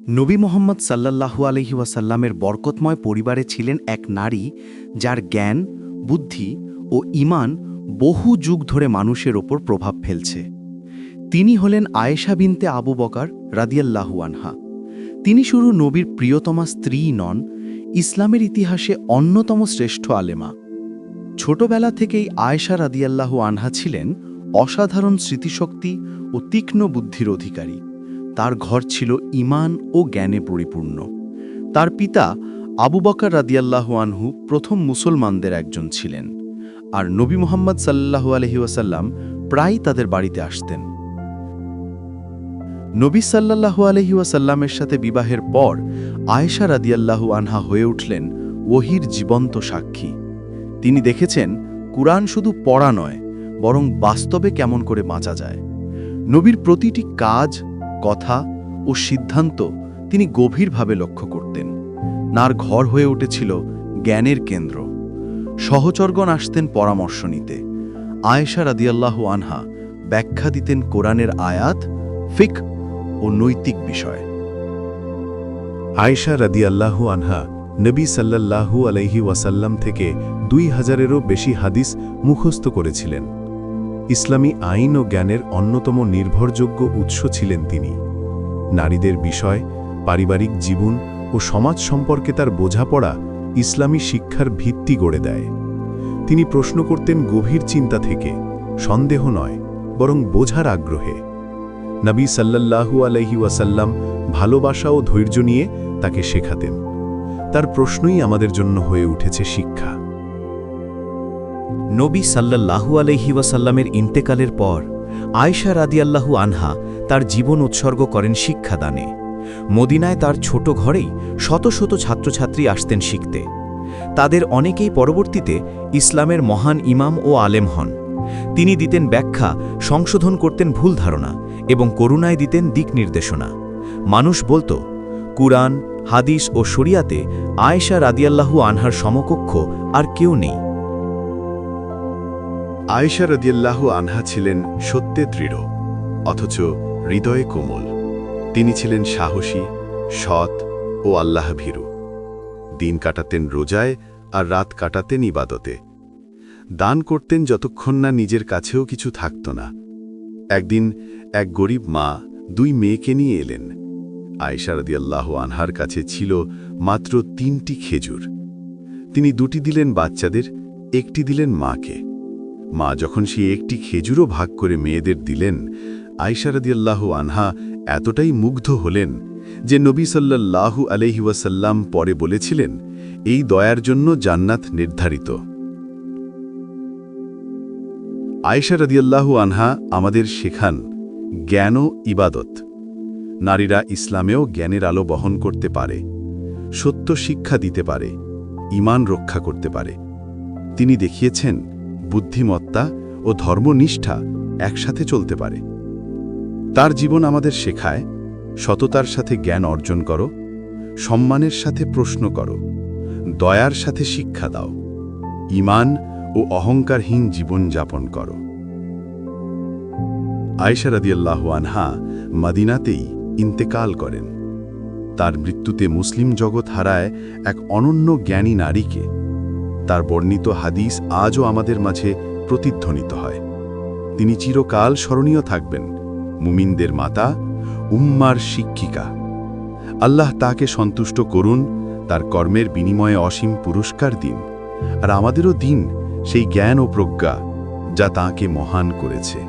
নবী মোহাম্মদ সাল্লাল্লাহু আলাইহি ওয়াসাল্লামের বরকতময় পরিবারে ছিলেন এক নারী যার জ্ঞান, বুদ্ধি ও ঈমান বহু যুগ ধরে মানুষের ওপর প্রভাব ফেলছে। তিনি হলেন আয়েশা বিনতে আবু বকর রাদিয়াল্লাহু আনহা। তিনি শুধু নবীর প্রিয়তমা স্ত্রীই নন, ইসলামের ইতিহাসে অন্যতম শ্রেষ্ঠ আলেমা। ছোটবেলা থেকেই আয়েশা রাদিয়াল্লাহু আনহা ছিলেন অসাধারণ স্মৃতিশক্তি ও তীক্ষ্ণ বুদ্ধির অধিকারী। তার ঘর ছিল ঈমান ও জ্ঞানে পরিপূর্ণ। তার পিতা আবু বকর রাদিয়াল্লাহু আনহু প্রথম মুসলমানদের একজন ছিলেন, আর নবী মুহাম্মদ সাল্লাল্লাহু আলাইহি ওয়াসাল্লাম প্রায়ই তাদের বাড়িতে আসতেন। নবী সাল্লাল্লাহু আলাইহি ওয়াসাল্লামের সাথে বিবাহের পর আয়েশা রাদিয়াল্লাহু আনহা হয়ে উঠলেন ওহীর জীবন্ত সাক্ষী। তিনি দেখেছেন কুরআন শুধু পড়া নয়, বরং বাস্তবে কেমন করে বাঁচা যায়। নবীর প্রতিটি কাজ, কথা ও সিদ্ধান্ত তিনি গভীরভাবে লক্ষ্য করতেন। নার ঘর হয়ে উঠেছিল জ্ঞানের কেন্দ্র। সহচরগণ আসতেন পরামর্শ নিতে। আয়েশা রাদিয়াল্লাহু আনহা ব্যাখ্যা দিতেন কোরআনের আয়াত, ফিকহ ও নৈতিক বিষয়। আয়েশা রাদিয়াল্লাহু আনহা নবী সাল্লাল্লাহু আলাইহি ওয়াসাল্লাম থেকে 2000-এরও বেশি হাদিস মুখস্থ করেছিলেন। ইসলামী আইন ও জ্ঞানের অন্যতম নির্ভরযোগ্য উৎস ছিলেন তিনি। নারীদের বিষয়, পারিবারিক জীবন ও সমাজ সম্পর্কে তার বোঝাপড়া ইসলামী শিক্ষার ভিত্তি গড়ে দেয়। তিনি প্রশ্ন করতেন গভীর চিন্তা থেকে, সন্দেহ নয়, বরং বোঝার আগ্রহে। নবী সাল্লাল্লাহু আলাইহি ওয়াসাল্লাম ভালোবাসা ও ধৈর্য নিয়ে তাকে শেখাতেন। তার প্রশ্নই আমাদের জন্য হয়ে উঠেছে শিক্ষা। নবী সাল্লাল্লাহু আলাইহি ওয়াসাল্লামের ইন্তেকালের পর আয়েশা রাদিয়াল্লাহু আনহা তার জীবন উৎসর্গ করেন শিক্ষাদানে। মদিনায় তার ছোট ঘরেই শত শত ছাত্রছাত্রী আসতেন শিখতে। তাদের অনেকেই পরবর্তীতে ইসলামের মহান ইমাম ও আলেম হন। তিনি দিতেন ব্যাখ্যা, সংশোধন করতেন ভুল ধারণা এবং করুণায় দিতেন দিক নির্দেশনা। মানুষ বলত, কুরআন, হাদিস ও শরিয়াতে আয়েশা রাদিয়াল্লাহু আনহার সমকক্ষ আর কেউ নেই। আয়েশা রাদিয়াল্লাহু আনহা ছিলেন সত্যে দৃঢ়, অথচ হৃদয়ে কোমল। তিনি ছিলেন সাহসী, সৎ ও আল্লাহভীরু। দিন কাটাতেন রোজায় আর রাত কাটাতেন ইবাদতে। দান করতেন যতক্ষণ না নিজের কাছেও কিছু থাকত না। একদিন এক গরিব মা 2 মেয়েকে নিয়ে এলেন। আয়েশা রাদিয়াল্লাহু আনহার কাছে ছিল মাত্র 3টি খেজুর। তিনি 2টি দিলেন বাচ্চাদের, 1টি দিলেন মাকে। মা যখন সেই 1টি খেজুরও ভাগ করে মেয়েদের দিলেন, আয়েশা রাদিয়াল্লাহু আনহা এতটাই মুগ্ধ হলেন যে নবী সাল্লাল্লাহু আলাইহি ওয়াসাল্লাম পরে বলেছিলেন, এই দয়ার জন্য জান্নাত নির্ধারিত। আয়েশা রাদিয়াল্লাহু আনহা আমাদের শেখান জ্ঞান ও ইবাদত। নারীরা ইসলামেও জ্ঞানের আলো বহন করতে পারে, সত্য শিক্ষা দিতে পারে, ঈমান রক্ষা করতে পারে। তিনি দেখিয়েছেন বুদ্ধিমত্তা ও ধর্মনিষ্ঠা একসাথে চলতে পারে। তার জীবন আমাদের শেখায়, সততার সাথে জ্ঞান অর্জন করো, সম্মানের সাথে প্রশ্ন করো, দয়ার সাথে শিক্ষা দাও, ঈমান ও অহংকারহীন জীবন যাপন করো। আয়েশা রাদিয়াল্লাহু আনহা মদিনাতেই ইন্তেকাল করেন। তার মৃত্যুতে মুসলিম জগৎ হারায় এক অনন্য জ্ঞানী নারীকে। তার বর্ণিত হাদিস আজও আমাদের মাঝে প্রতিধ্বনিত হয়। তিনি চিরকাল স্মরণীয় থাকবেন, মুমিনদের মাতা, উম্মার শিক্ষিকা। আল্লাহ তাকে সন্তুষ্ট করুন, তার কর্মের বিনিময়ে অসীম পুরস্কার দিন, আর আমাদেরও দিন সেই জ্ঞান ও প্রজ্ঞা যা তাঁকে মহান করেছে।